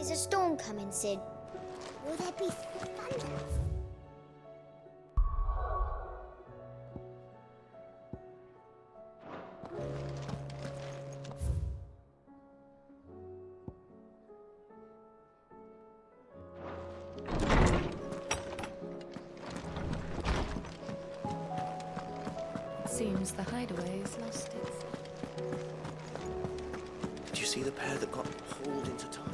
Is a storm coming, Sid? Will there be thunder? Seems the hideaway has lost its... Did you see the pair that got hauled into time?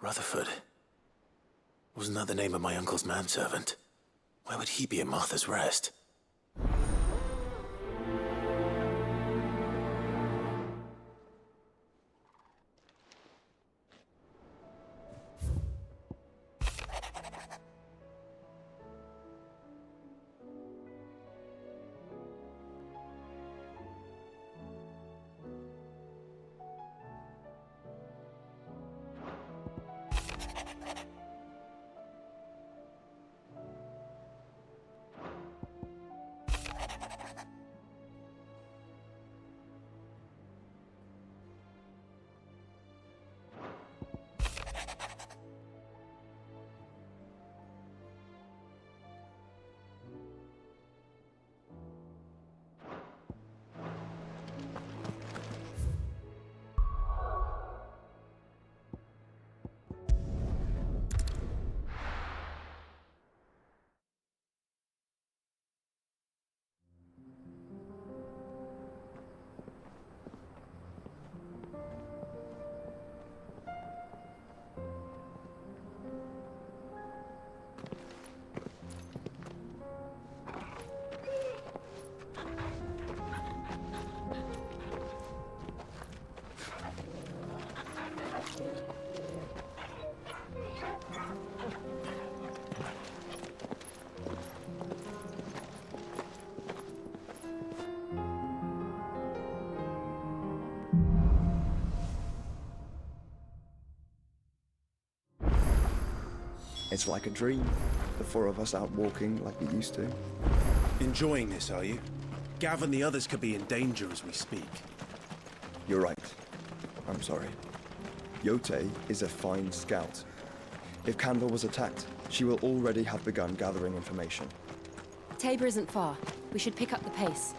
Rutherford. Wasn't that the name of my uncle's manservant? Why would he be at Martha's Rest? It's like a dream. The four of us out walking like we used to. Enjoying this, are you? Gav and the others could be in danger as we speak. You're right. I'm sorry. Yote is a fine scout. If Candle was attacked, she will already have begun gathering information. Tabor isn't far. We should pick up the pace.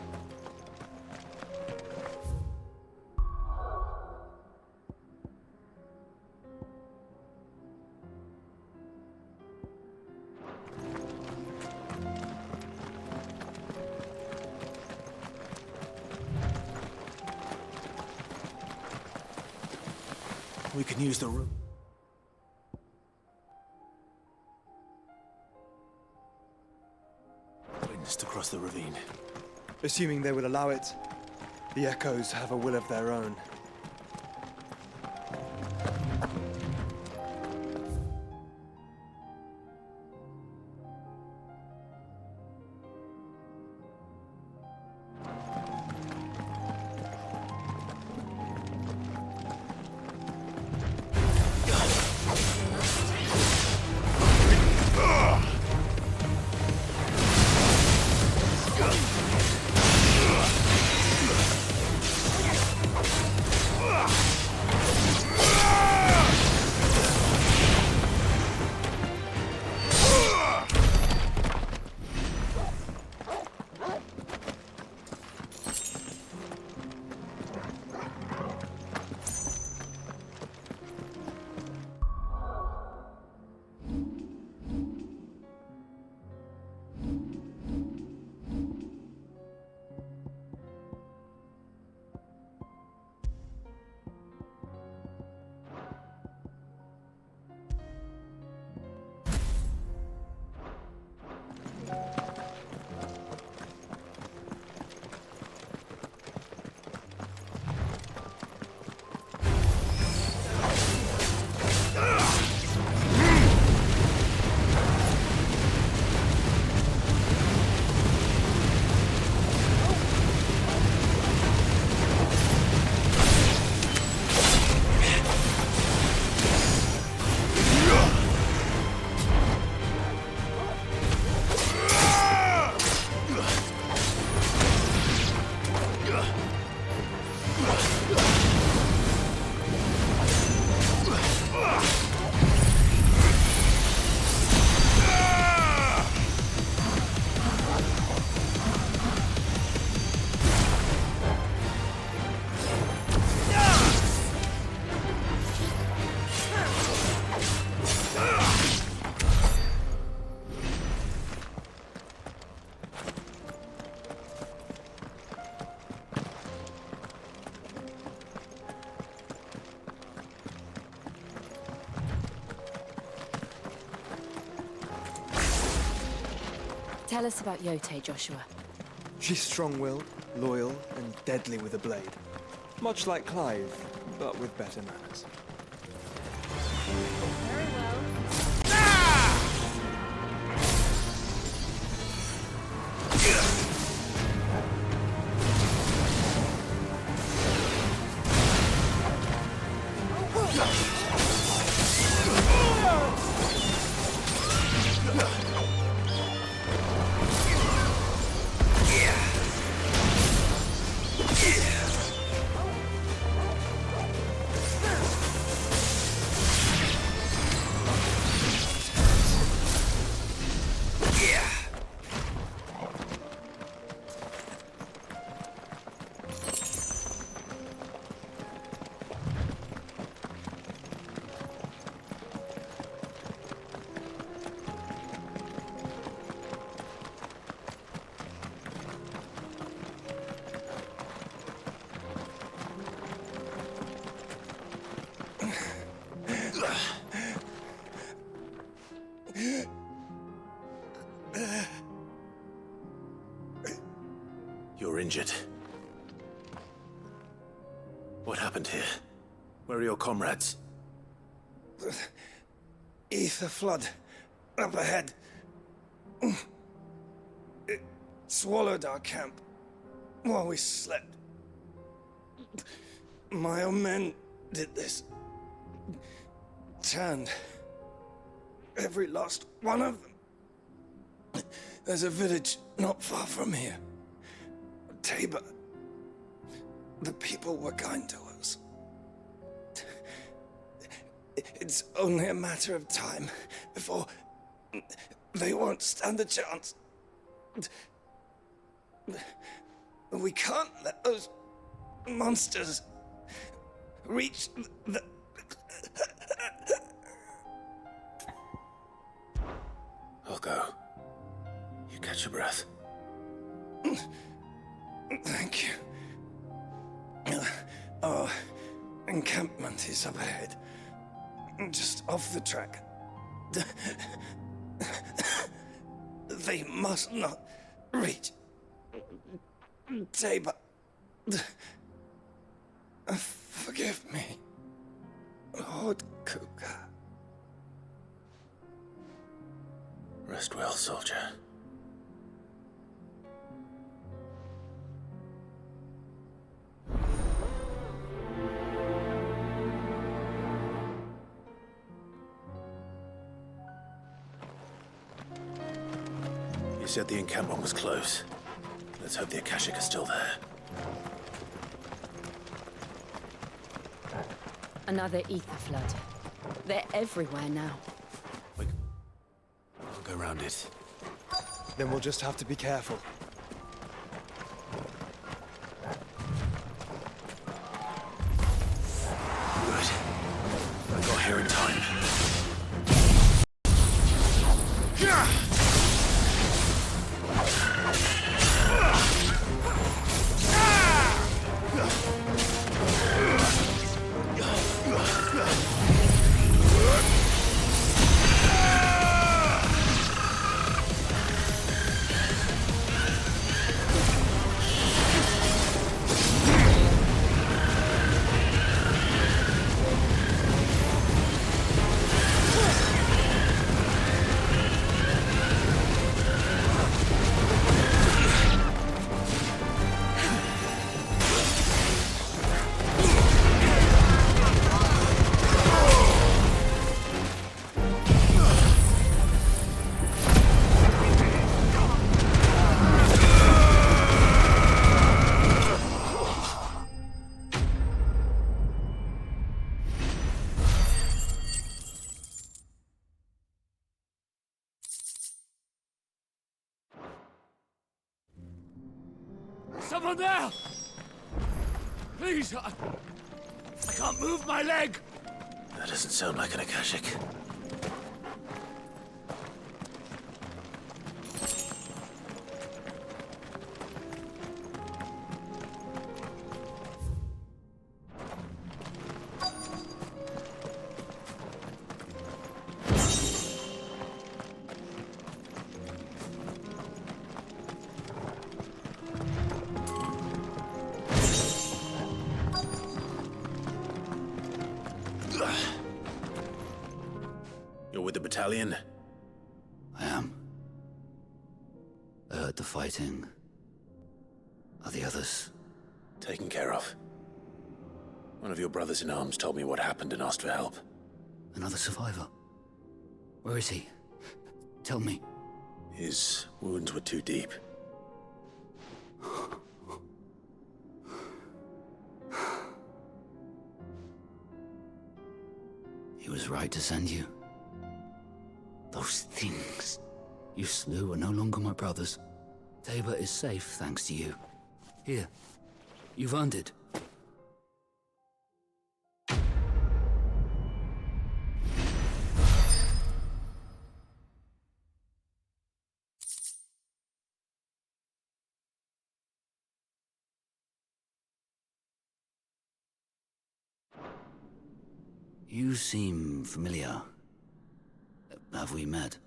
We can use the room. Witness to cross the ravine. Assuming they will allow it, the Echoes have a will of their own. Tell us about Yote, Joshua. She's strong-willed, loyal, and deadly with a blade. Much like Clive, but with better manners. Very well. You're injured. What happened here? Where are your comrades? Ether flood. Up ahead. It swallowed our camp while we slept. My own men did this. Turned every last one of them. There's a village not far from here. Tabor. The people were kind to us. It's only a matter of time before they won't stand a chance. We can't let those monsters reach the... I'll go. You catch your breath. Thank you. Our encampment is up ahead. Just off the track. They must not reach Tabor. Forgive me, Lord Kuka. Rest well, soldier. You said the encampment was close. Let's hope the Akashic are still there. Another ether flood. They're everywhere now. I'll go round it. Then we'll just have to be careful. Good. I got here in time. Someone there! Please, I can't move my leg! That doesn't sound like an Akashic. battalion? I am. I heard the fighting. Are the others? Taken care of. One of your brothers in arms told me what happened and asked for help. Another survivor? Where is he? Tell me. His wounds were too deep. He was right to send you. Those things you slew are no longer my brothers. Tabor is safe thanks to you. Here, you've earned it. You seem familiar. Have we met?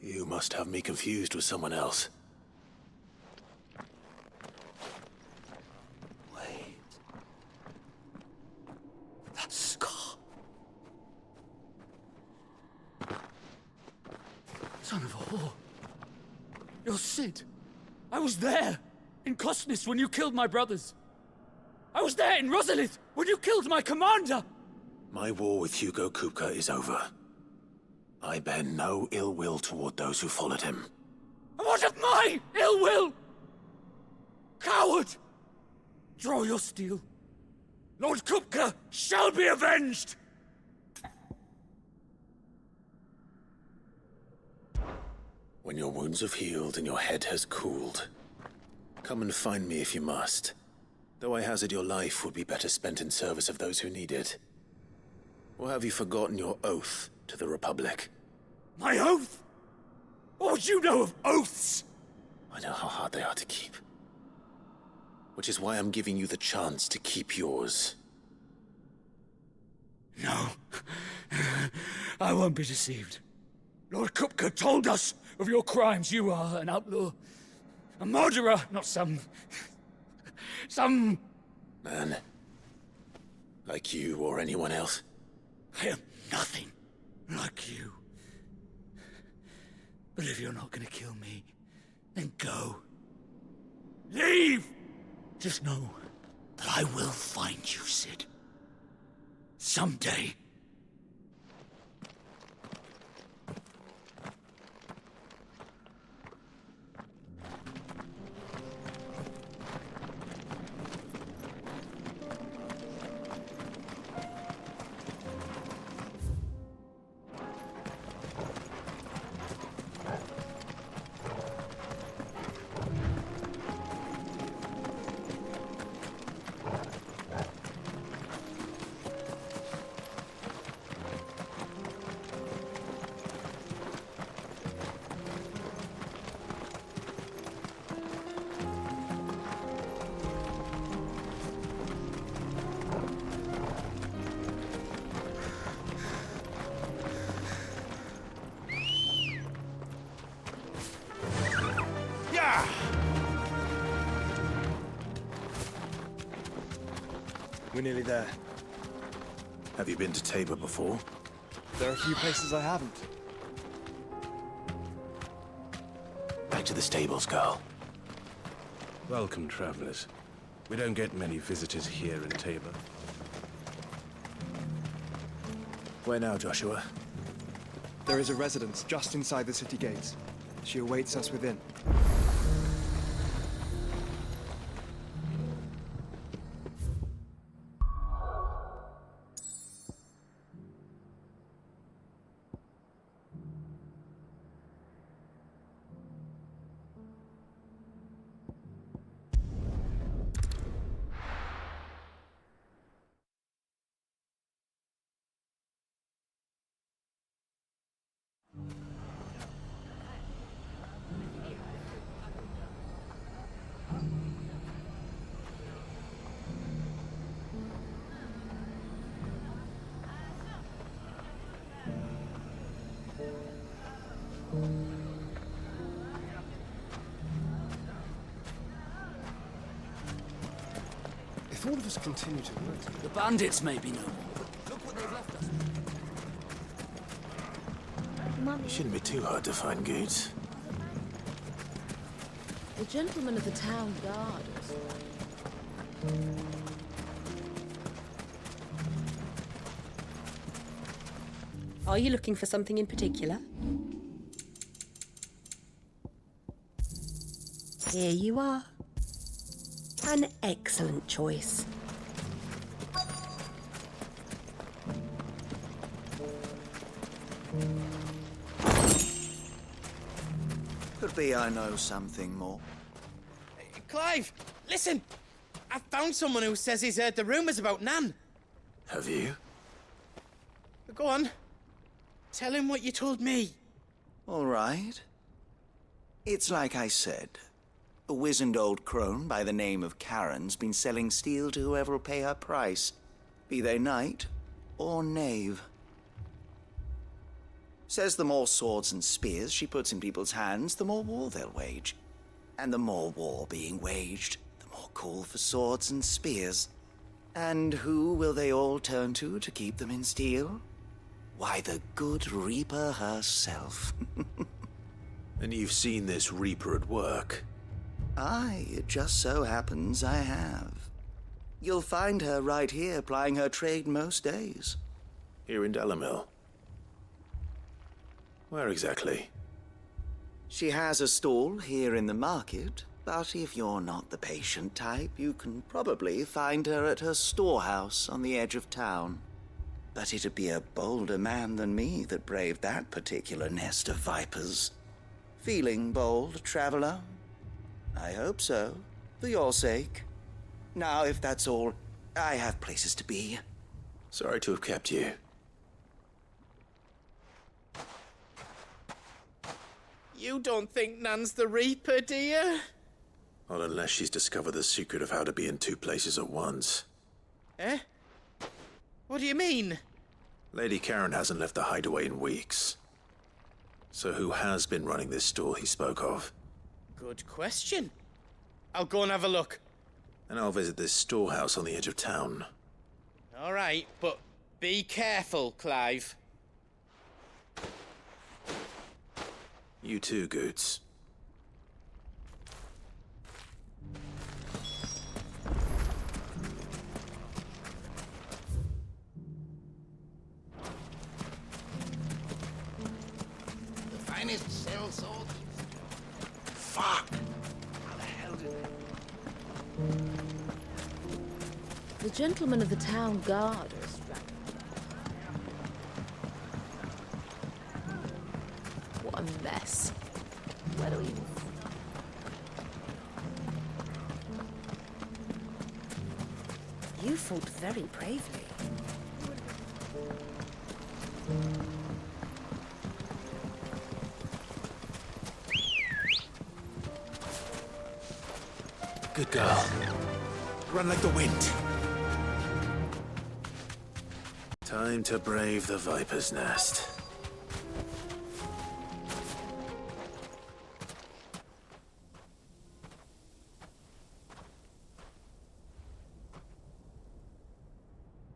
You must have me confused with someone else. Wait. That scar. Son of a whore. You're Sid. I was there, in Cosnis, when you killed my brothers. I was there in Rosalith, when you killed my commander! My war with Hugo Kupka is over. I bear no ill will toward those who followed him. And what of my ill will? Coward! Draw your steel. Lord Kupka shall be avenged! When your wounds have healed and your head has cooled, come and find me if you must. Though I hazard your life would be better spent in service of those who need it. Or have you forgotten your oath to the Republic? My oath? What would you know of oaths? I know how hard they are to keep. Which is why I'm giving you the chance to keep yours. No. I won't be deceived. Lord Kupka told us of your crimes. You are an outlaw. A murderer, not some... Man. Like you or anyone else. I am nothing like you. But if you're not gonna kill me, then go. Leave! Just know that I will find you, Sid. Someday. We're nearly there. Have you been to Tabor before? There are a few places I haven't. Back to the stables, girl. Welcome, travelers. We don't get many visitors here in Tabor. Where now, Joshua? There is a residence just inside the city gates. She awaits us within. If all of us continue to work, The bandits may be no more. Look what they've left us. You shouldn't be too hard to find, Goots. The gentleman of the town guard. Are you looking for something in particular? Here you are. An excellent choice. Could be I know something more. Clive, listen! I've found someone who says he's heard the rumours about Nan. Have you? Go on. Tell him what you told me. All right. It's like I said. A wizened old crone by the name of Karen's been selling steel to whoever'll pay her price, be they knight or knave. Says the more swords and spears she puts in people's hands, the more war they'll wage. And the more war being waged, the more call for swords and spears. And who will they all turn to keep them in steel? Why, the good Reaper herself. And you've seen this Reaper at work? Aye, it just so happens I have. You'll find her right here plying her trade most days. Here in Delamil? Where exactly? She has a stall here in the market, but if you're not the patient type, you can probably find her at her storehouse on the edge of town. But it'd be a bolder man than me that braved that particular nest of vipers. Feeling bold, traveler? I hope so, for your sake. Now, if that's all, I have places to be. Sorry to have kept you. You don't think Nan's the Reaper, do you? Not unless she's discovered the secret of how to be in two places at once. Eh? What do you mean? Lady Karen hasn't left the hideaway in weeks. So who has been running this stall he spoke of? Good question. I'll go and have a look. And I'll visit this storehouse on the edge of town. All right, but be careful, Clive. You too, Goots. The finest cell swords. Fuck! How the hell did they... The gentleman of the town guard are strapped. What a mess. Where do we even... You fought very bravely. Good girl. Run like the wind. Time to brave the Viper's Nest.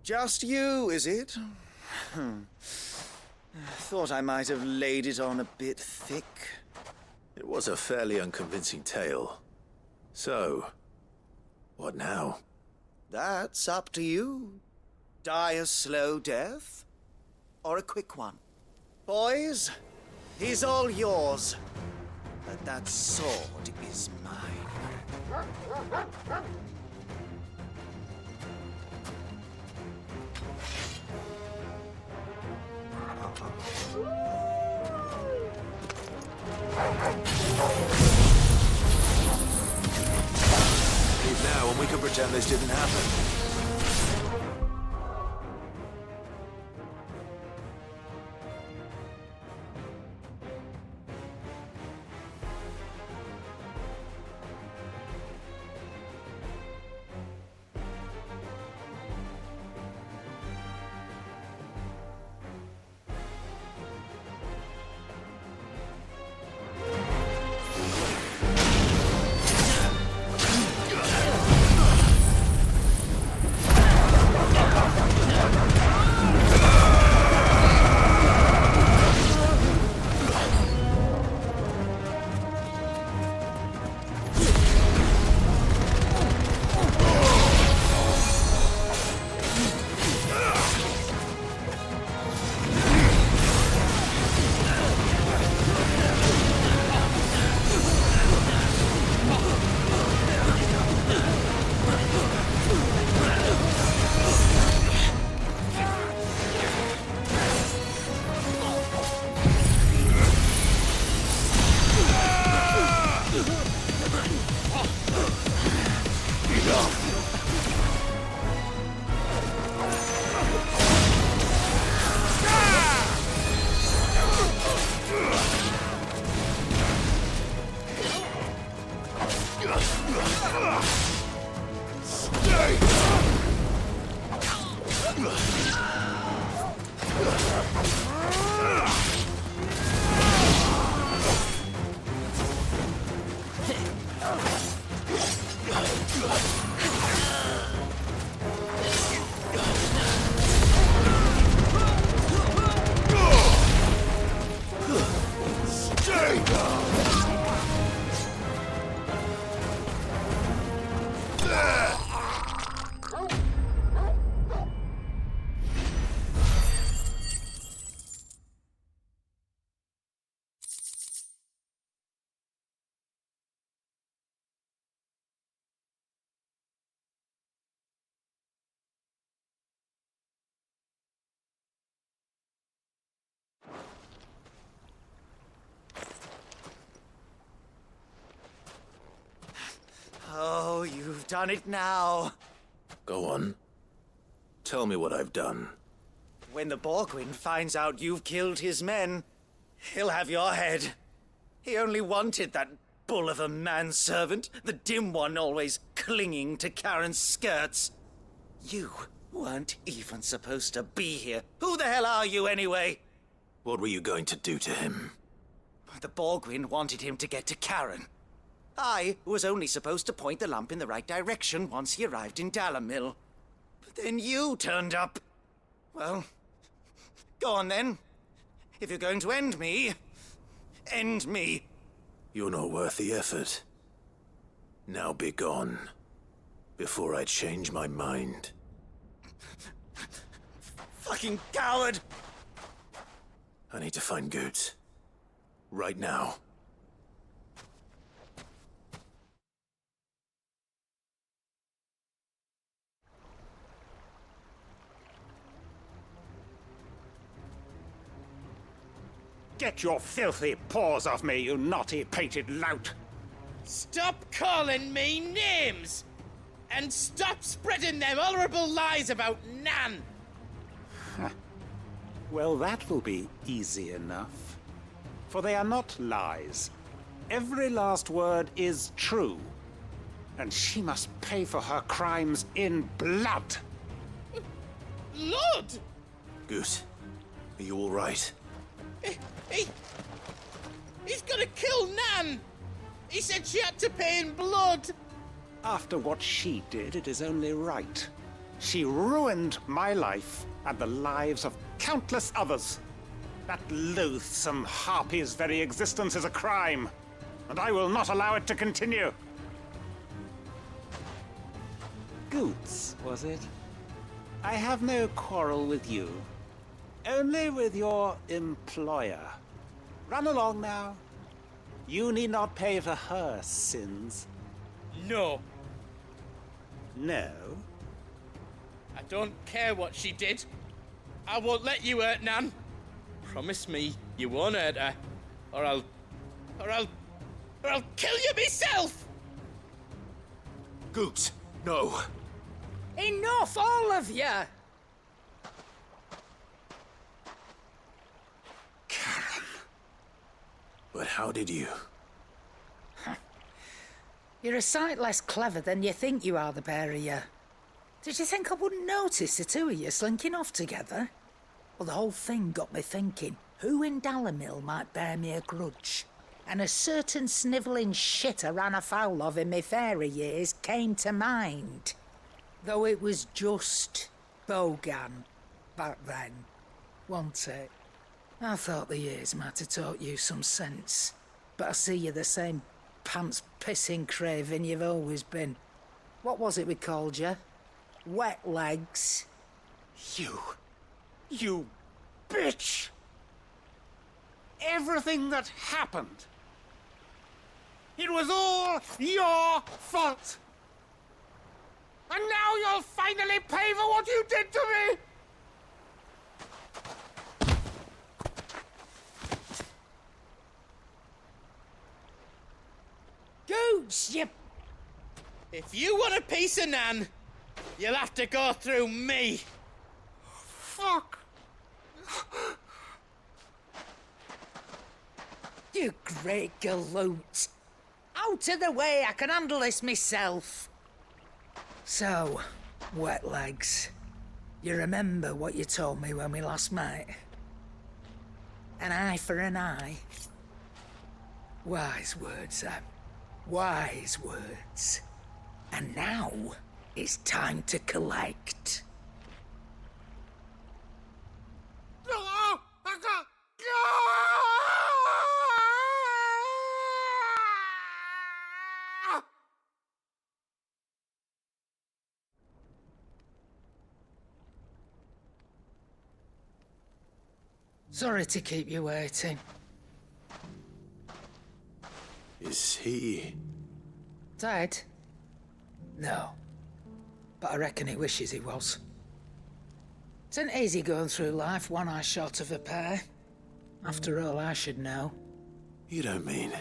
Just you, is it? Thought I might have laid it on a bit thick. It was a fairly unconvincing tale. So, what now? That's up to you. Die a slow death, or a quick one. Boys, he's all yours. But that sword is mine. Leave now and we can pretend this didn't happen. Oh, you've done it now. Go on. Tell me what I've done. When the Borgwyn finds out you've killed his men, he'll have your head. He only wanted that bull of a manservant, the dim one always clinging to Karen's skirts. You weren't even supposed to be here. Who the hell are you anyway? What were you going to do to him? The Borgwyn wanted him to get to Karen. I was only supposed to point the lamp in the right direction once he arrived in Dalamil. But then you turned up. Well, go on then. If you're going to end me, end me. You're not worth the effort. Now be gone, before I change my mind. Fucking coward! I need to find Goots. Right now. Get your filthy paws off me, you naughty-pated lout! Stop calling me names! And stop spreading them horrible lies about Nan! Well, that will be easy enough. For they are not lies. Every last word is true. And she must pay for her crimes in blood. Lord! Goose, are you all right? He's gonna kill Nan! He said she had to pay in blood! After what she did, it is only right. She ruined my life and the lives of countless others. That loathsome harpy's very existence is a crime, and I will not allow it to continue. Goots, was it? I have no quarrel with you. Only with your employer. Run along now. You need not pay for her sins. No. No? I don't care what she did. I won't let you hurt Nan. Promise me you won't hurt her, or I'll kill you myself! Goots, no. Enough, all of you! Karen. But how did you? You're a sight less clever than you think you are, the pair of you. Did you think I wouldn't notice the two of you slinking off together? Well, the whole thing got me thinking, who in Dalamil might bear me a grudge? And a certain snivelling shit I ran afoul of in my fairy years came to mind. Though it was just Bogan back then, wasn't it? I thought the years might have taught you some sense, but I see you're the same pants-pissing craven you've always been. What was it we called you? Wet legs? You bitch! Everything that happened, it was all your fault! And now you'll finally pay for what you did to me! Goots, you... If you want a piece of Nan, you'll have to go through me. Fuck! You great galoot. Out of the way, I can handle this myself. So, wet legs, you remember what you told me when we last met? An eye for an eye. Wise words, Wise words. And now, it's time to collect. Sorry to keep you waiting. Is he... Dead? No. But I reckon he wishes he was. It ain't easy going through life one eye short of a pair. After all, I should know. You don't mean...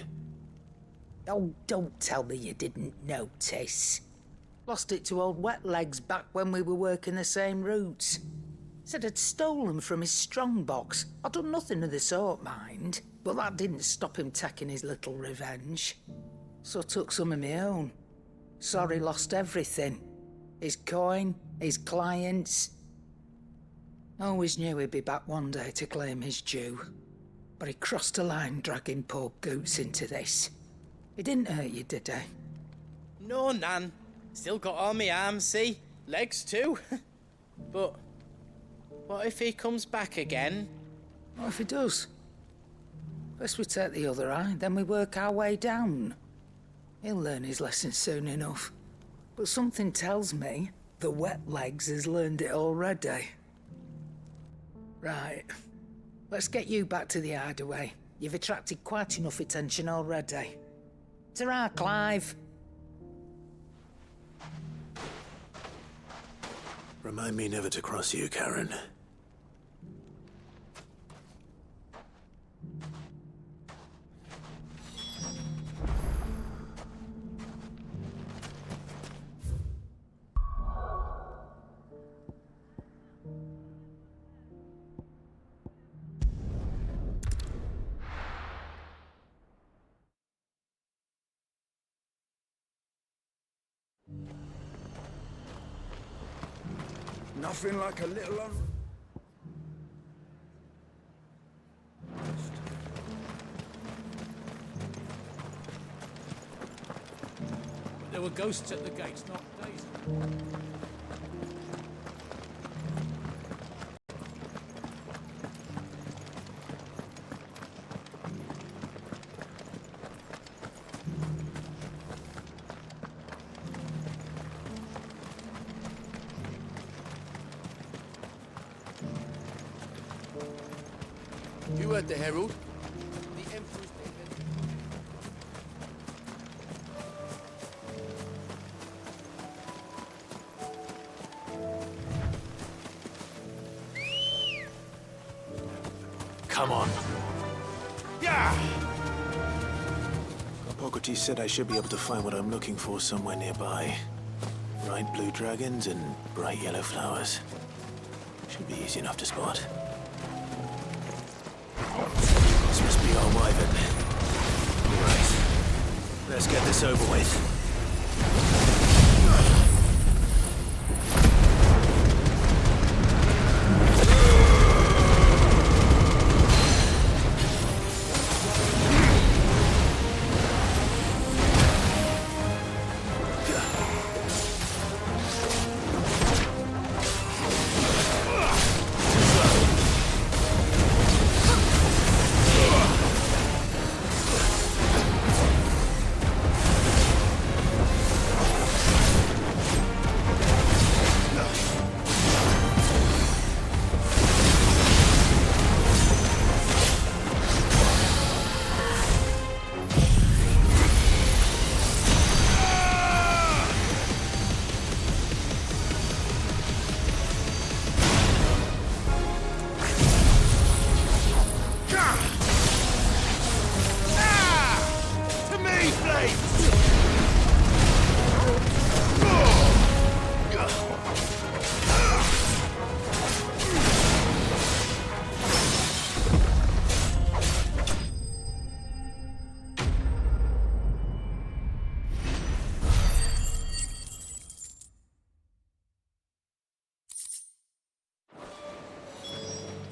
Oh, don't tell me you didn't notice. Lost it to old Wet Legs back when we were working the same routes. Said I'd stolen from his strongbox. I'd done nothing of the sort, mind. But that didn't stop him taking his little revenge. So I took some of my own. Sorry, lost everything. His coin, his clients. Always knew he'd be back one day to claim his due. But he crossed a line dragging poor Goots into this. He didn't hurt you, did he? No, Nan. Still got all my arms, see? Legs too. But what if he comes back again? What if he does? First we take the other eye, then we work our way down. He'll learn his lesson soon enough. But something tells me the Wet Legs has learned it already. Right. Let's get you back to the hideaway. You've attracted quite enough attention already. Ta-ra, Clive. Remind me never to cross you, Karen. Nothing like a little on... There were ghosts at the gates, not days. You heard the herald. The Emperor's been... Come on. Yeah! Hippocrates said I should be able to find what I'm looking for somewhere nearby. Bright blue dragons and bright yellow flowers. Should be easy enough to spot. This must be our wyvern. Right. Let's get this over with.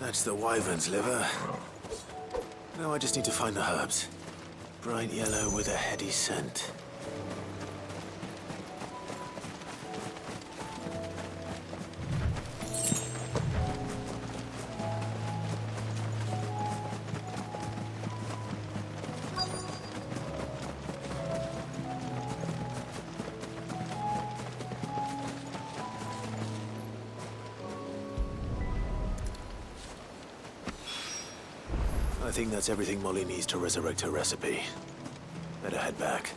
That's the wyvern's liver. Now I just need to find the herbs. Bright yellow with a heady scent. I think that's everything Molly needs to resurrect her recipe. Better head back.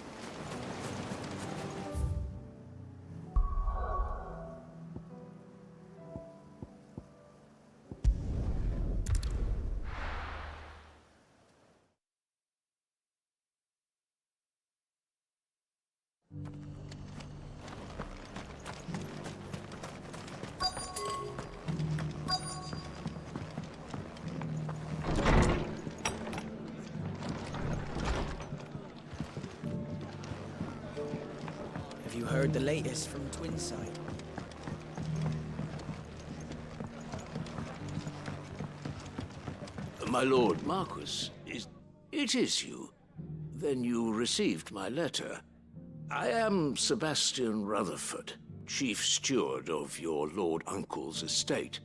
Have you heard the latest from Twinside? My lord Marquis, it is you. Then you received my letter. I am Sebastian Rutherford, chief steward of your lord uncle's estate.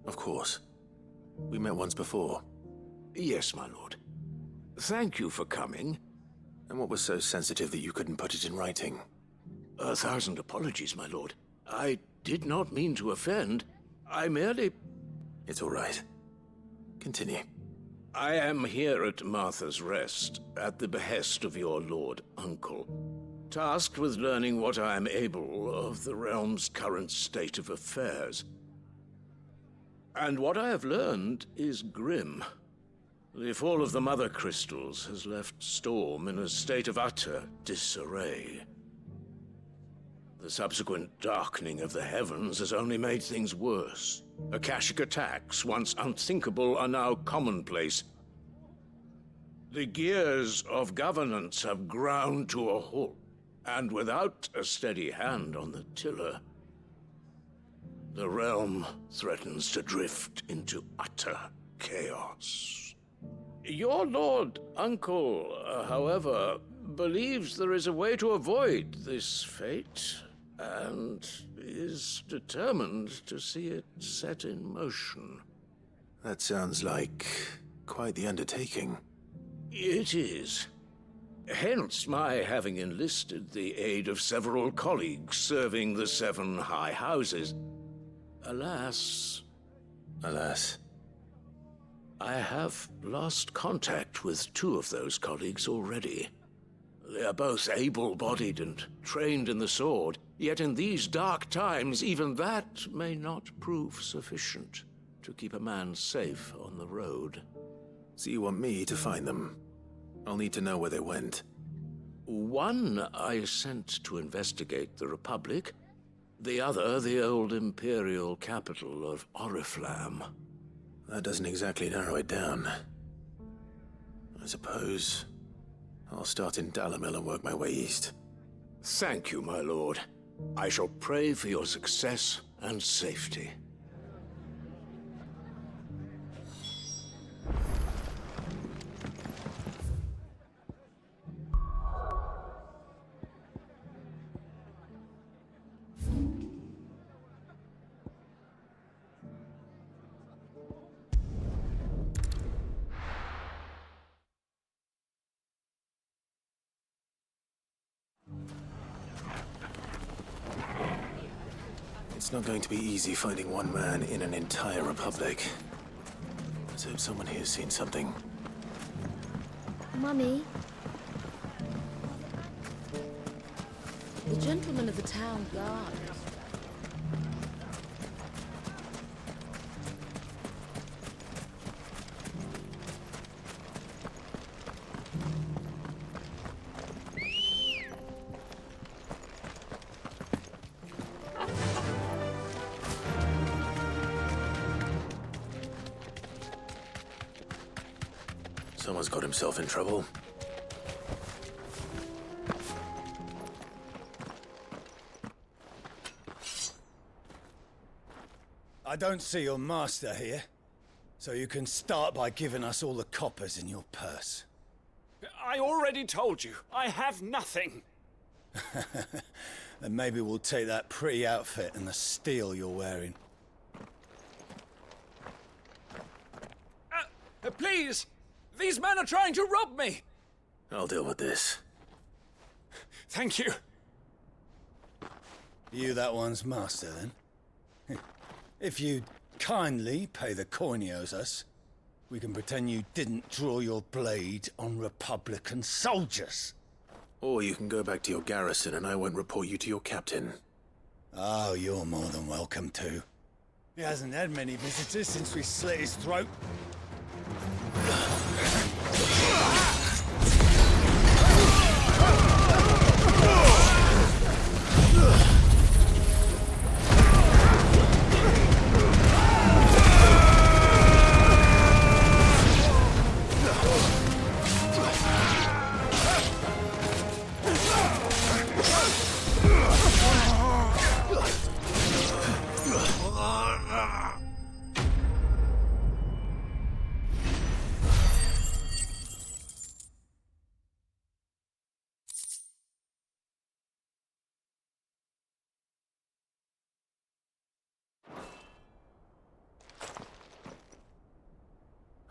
Of course. We met once before. Yes, my lord. Thank you for coming. And what was so sensitive that you couldn't put it in writing? 1,000 apologies, my lord. I did not mean to offend. I merely... It's all right. Continue. I am here at Martha's Rest, at the behest of your lord uncle, tasked with learning what I am able of the realm's current state of affairs. And what I have learned is grim. The fall of the Mother Crystals has left Storm in a state of utter disarray. The subsequent darkening of the heavens has only made things worse. Akashic attacks, once unthinkable, are now commonplace. The gears of governance have ground to a halt, and without a steady hand on the tiller, the realm threatens to drift into utter chaos. Your lord uncle, however, believes there is a way to avoid this fate, and is determined to see it set in motion. That sounds like quite the undertaking. It is. Hence my having enlisted the aid of several colleagues serving the 7 high houses. Alas... Alas? I have lost contact with 2 of those colleagues already. They are both able-bodied and trained in the sword, yet in these dark times, even that may not prove sufficient to keep a man safe on the road. So you want me to find them? I'll need to know where they went. One I sent to investigate the Republic, the other the old Imperial capital of Oriflamme. That doesn't exactly narrow it down. I suppose I'll start in Dalamil and work my way east. Thank you, my lord. I shall pray for your success and safety. It's not going to be easy finding one man in an entire republic. Let's hope someone here's seen something. Mummy? The gentleman of the town guard. Someone's got himself in trouble. I don't see your master here, so you can start by giving us all the coppers in your purse. I already told you, I have nothing. Then maybe we'll take that pretty outfit and the steel you're wearing. Please! These men are trying to rob me! I'll deal with this. Thank you. You that one's master, then? If you kindly pay the coin he owes us, we can pretend you didn't draw your blade on Republican soldiers. Or you can go back to your garrison and I won't report you to your captain. Oh, you're more than welcome to. He hasn't had many visitors since we slit his throat.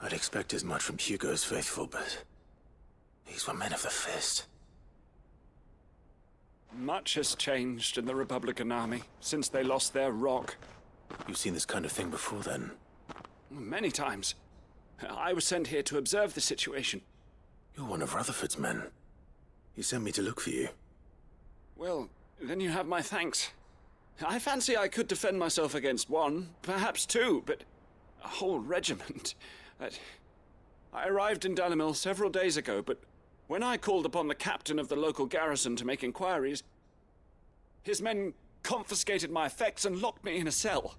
I'd expect as much from Hugo's faithful, but these were men of the fist. Much has changed in the Republican army since they lost their rock. You've seen this kind of thing before, then? Many times. I was sent here to observe the situation. You're one of Rutherford's men. He sent me to look for you. Well, then you have my thanks. I fancy I could defend myself against one, perhaps two, but a whole regiment. I arrived in Dalimil several days ago, but when I called upon the captain of the local garrison to make inquiries, his men confiscated my effects and locked me in a cell.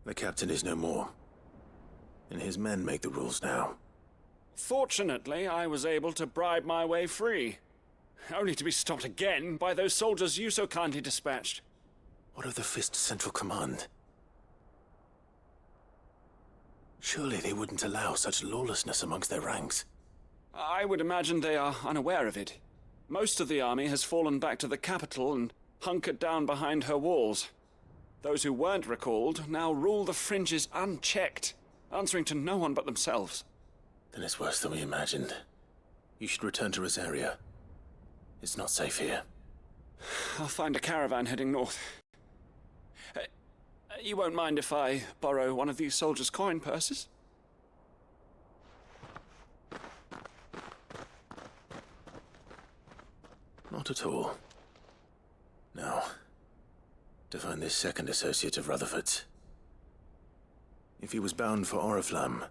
The captain is no more, and his men make the rules now. Fortunately, I was able to bribe my way free, only to be stopped again by those soldiers you so kindly dispatched. What of the Fist's central command? Surely they wouldn't allow such lawlessness amongst their ranks. I would imagine they are unaware of it. Most of the army has fallen back to the capital and hunkered down behind her walls. Those who weren't recalled now rule the fringes unchecked, answering to no one but themselves. Then it's worse than we imagined. You should return to Rosaria. It's not safe here. I'll find a caravan heading north. You won't mind if I borrow one of these soldiers' coin purses? Not at all. Now, to find this second associate of Rutherford's. If he was bound for Oriflamme,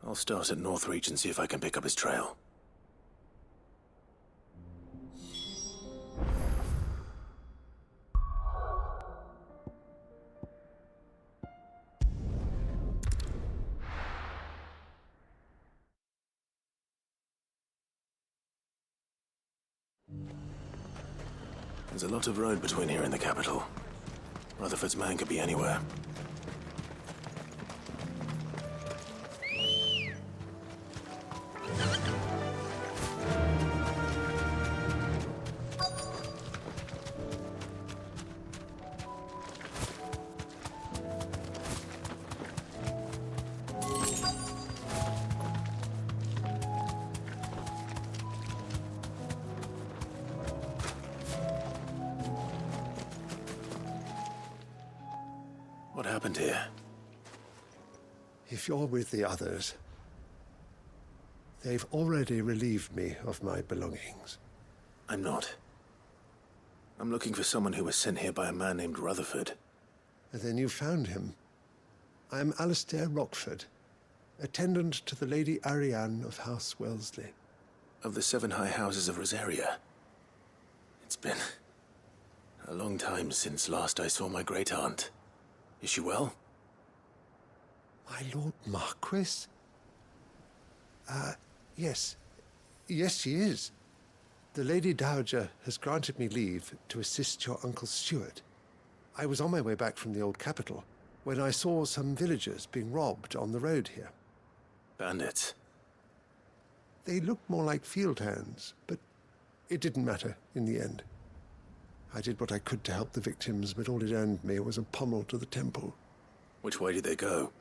I'll start at Northreach and see if I can pick up his trail. There's a lot of road between here and the capital. Rutherford's man could be anywhere. What happened here? If you're with the others, they've already relieved me of my belongings. I'm not. I'm looking for someone who was sent here by a man named Rutherford. And then you found him. I'm Alistair Rockford, attendant to the Lady Ariane of House Wellesley. Of the 7 high houses of Rosaria. It's been a long time since last I saw my great-aunt. Is she well? My Lord Marquis? Yes. Yes, she is. The Lady Dowager has granted me leave to assist your Uncle Stuart. I was on my way back from the old capital when I saw some villagers being robbed on the road here. Bandits? They looked more like field hands, but it didn't matter in the end. I did what I could to help the victims, but all it earned me was a pommel to the temple. Which way did they go?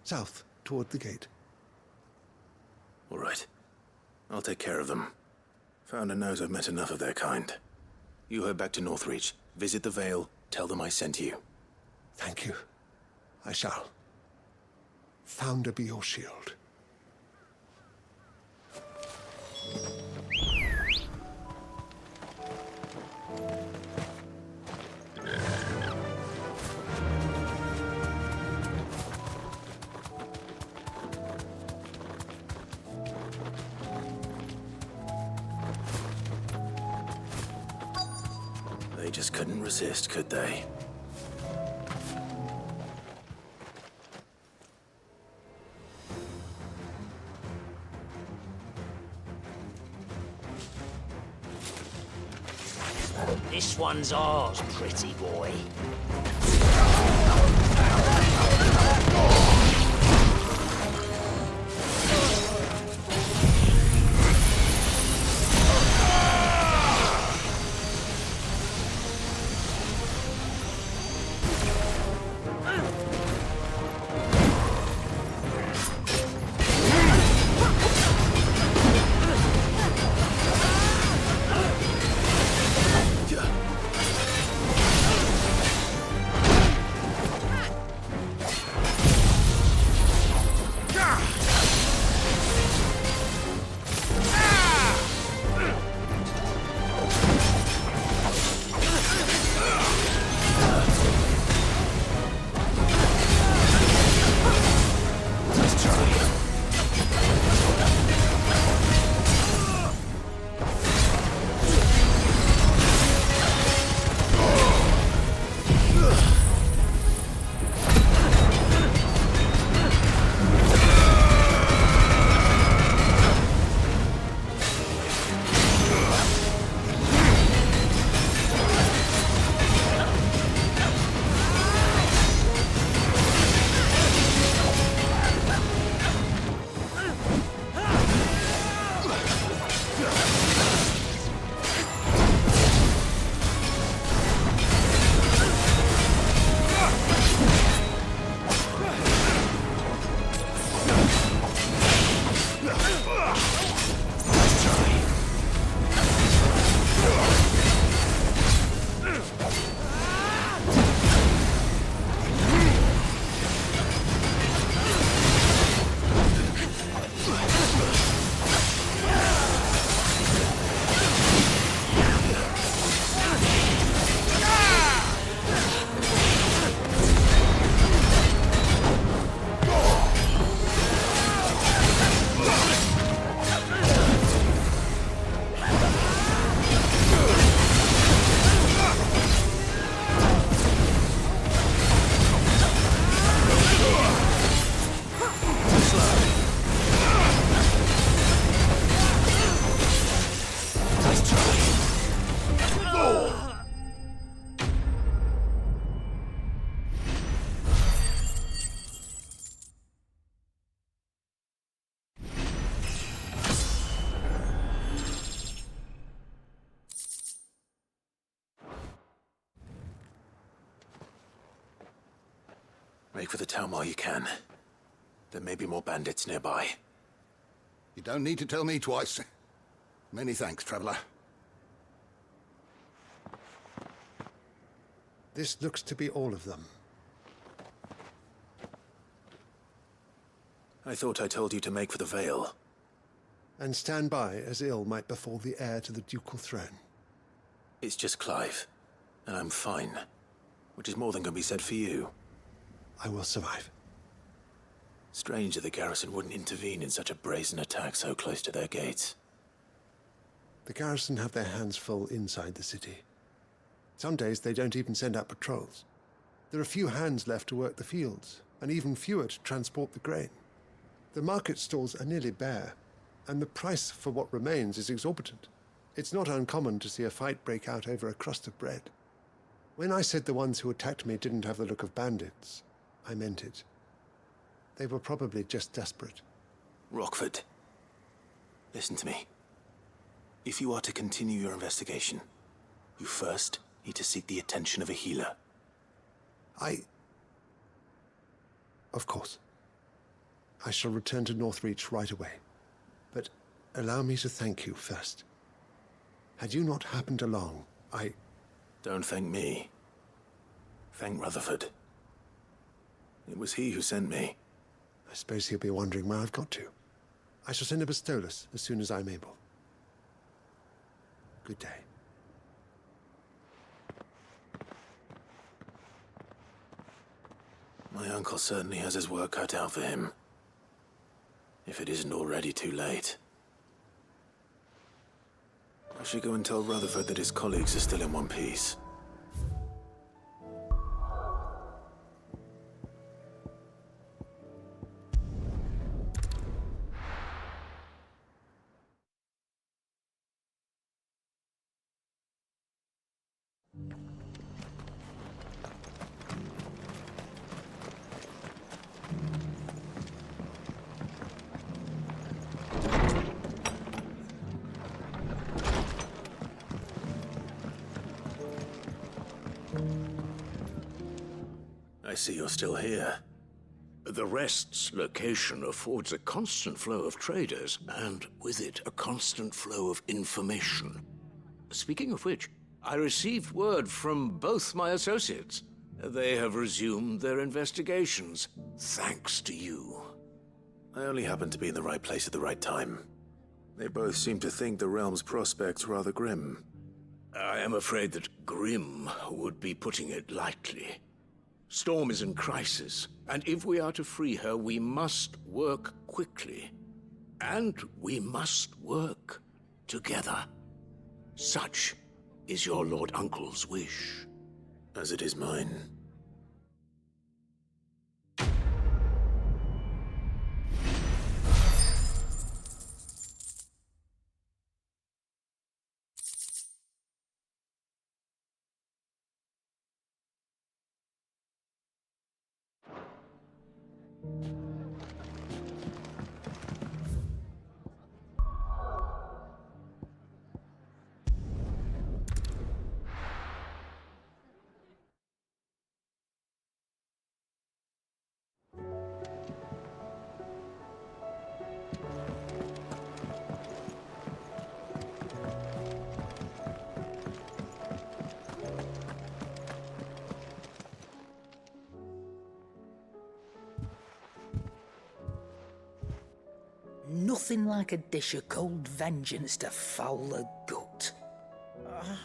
South, toward the gate. All right. I'll take care of them. Founder knows I've met enough of their kind. You head back to Northreach, visit the Vale, tell them I sent you. Thank you. I shall. Founder be your shield. They just couldn't resist, could they? This one's ours, pretty boy. Make for the town while you can. There may be more bandits nearby. You don't need to tell me twice. Many thanks, traveler. This looks to be all of them. I thought I told you to make for the Vale. And stand by as ill might befall the heir to the ducal throne. It's just Clive, and I'm fine. Which is more than can be said for you. I will survive. Strange that the garrison wouldn't intervene in such a brazen attack so close to their gates. The garrison have their hands full inside the city. Some days they don't even send out patrols. There are few hands left to work the fields, and even fewer to transport the grain. The market stalls are nearly bare, and the price for what remains is exorbitant. It's not uncommon to see a fight break out over a crust of bread. When I said the ones who attacked me didn't have the look of bandits, I meant it. They were probably just desperate. Rockford. Listen to me. If you are to continue your investigation, you first need to seek the attention of a healer. Of course. I shall return to Northreach right away. But allow me to thank you first. Had you not happened along, Don't thank me. Thank Rutherford. It was he who sent me. I suppose he'll be wondering where I've got to. I shall send a Bastolus as soon as I'm able. Good day. My uncle certainly has his work cut out for him. If it isn't already too late. I should go and tell Rutherford that his colleagues are still in one piece. I see you're still here. The Rest's location affords a constant flow of traders, and with it, a constant flow of information. Speaking of which, I received word from both my associates. They have resumed their investigations, thanks to you. I only happened to be in the right place at the right time. They both seem to think the realm's prospects rather grim. I am afraid that grim would be putting it lightly. Storm is in crisis, and if we are to free her, we must work quickly. And we must work together. Such is your Lord Uncle's wish. As it is mine. Nothing like a dish of cold vengeance to foul the gut.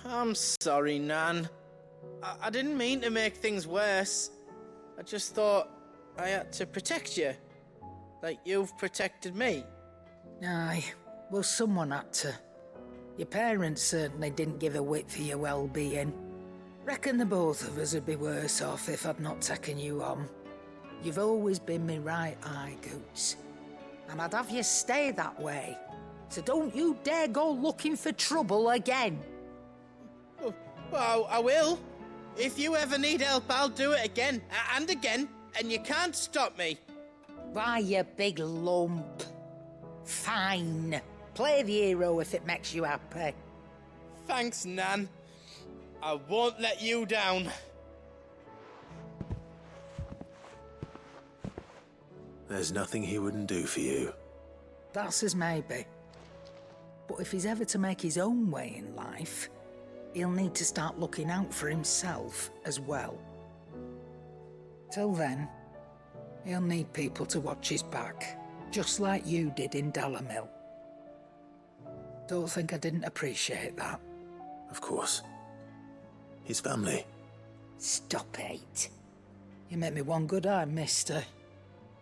I'm sorry, Nan. I didn't mean to make things worse. I just thought I had to protect you. Like you've protected me. Aye, well, someone had to. Your parents certainly didn't give a whit for your well-being. Reckon the both of us would be worse off if I'd not taken you on. You've always been me right eye, Goots. And I'd have you stay that way. So don't you dare go looking for trouble again. Well, I will. If you ever need help, I'll do it again and again, and you can't stop me. Why, you big lump. Fine. Play the hero if it makes you happy. Thanks, Nan. I won't let you down. There's nothing he wouldn't do for you. That's as maybe. But if he's ever to make his own way in life, he'll need to start looking out for himself as well. Till then, he'll need people to watch his back, just like you did in Dalamil. Don't think I didn't appreciate that. Of course. His family. Stop it. You make me one good eye, mister.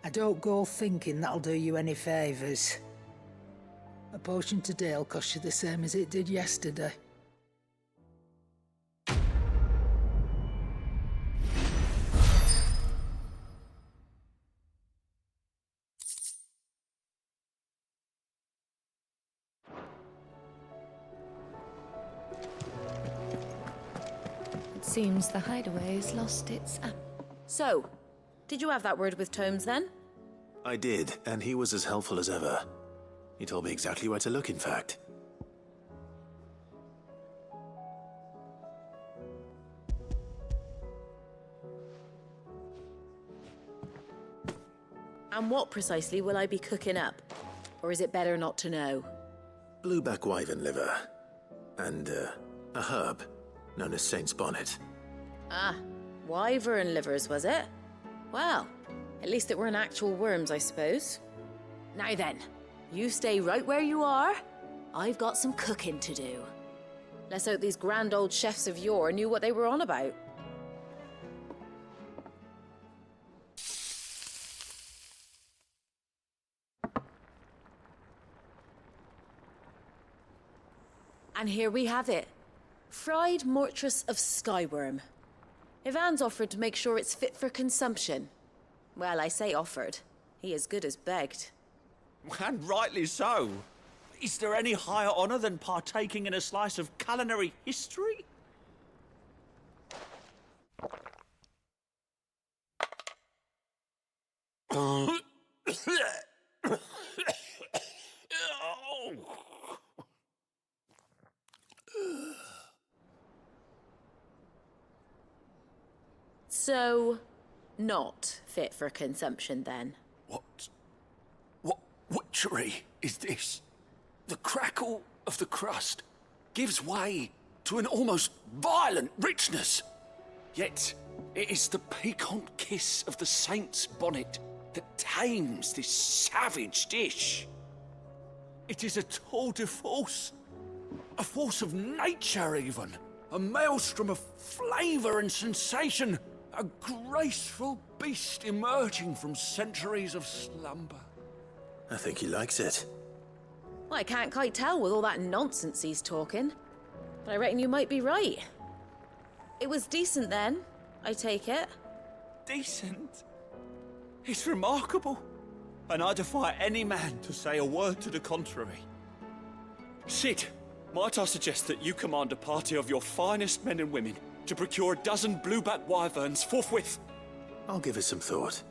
I don't go thinking that'll do you any favours. A potion today'll cost you the same as it did yesterday. It seems the hideaway's lost its So, did you have that word with Tomes then? I did, and he was as helpful as ever. He told me exactly where to look, in fact. And what precisely will I be cooking up? Or is it better not to know? Blueback wyvern liver. And, a herb known as Saint's Bonnet. Ah, wyvern livers, was it? Well, at least it weren't actual worms, I suppose. Now then, you stay right where you are. I've got some cooking to do. Let's hope these grand old chefs of yore knew what they were on about. And here we have it. Fried mortress of skyworm. Ivan's offered to make sure it's fit for consumption. Well, I say offered. He as good as begged. And rightly so. Is there any higher honor than partaking in a slice of culinary history? So, not fit for consumption then? What witchery is this? The crackle of the crust gives way to an almost violent richness. Yet, it is the piquant kiss of the saint's bonnet that tames this savage dish. It is a tour de force, a force of nature even, a maelstrom of flavour and sensation, a graceful beast emerging from centuries of slumber. I think he likes it. Well, I can't quite tell with all that nonsense he's talking. But I reckon you might be right. It was decent then, I take it. Decent? It's remarkable. And I defy any man to say a word to the contrary. Sid, might I suggest that you command a party of your finest men and women to procure a dozen blueback wyverns forthwith? I'll give it some thought.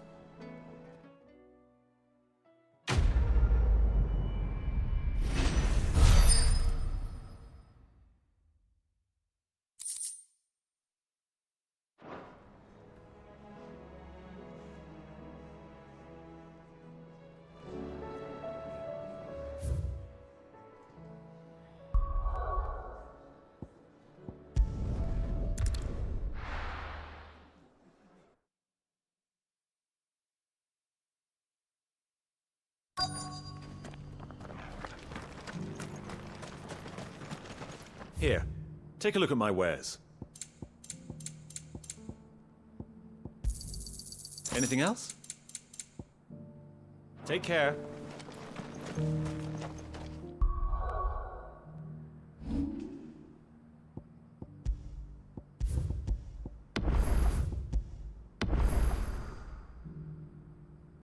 Here, take a look at my wares. Anything else? Take care.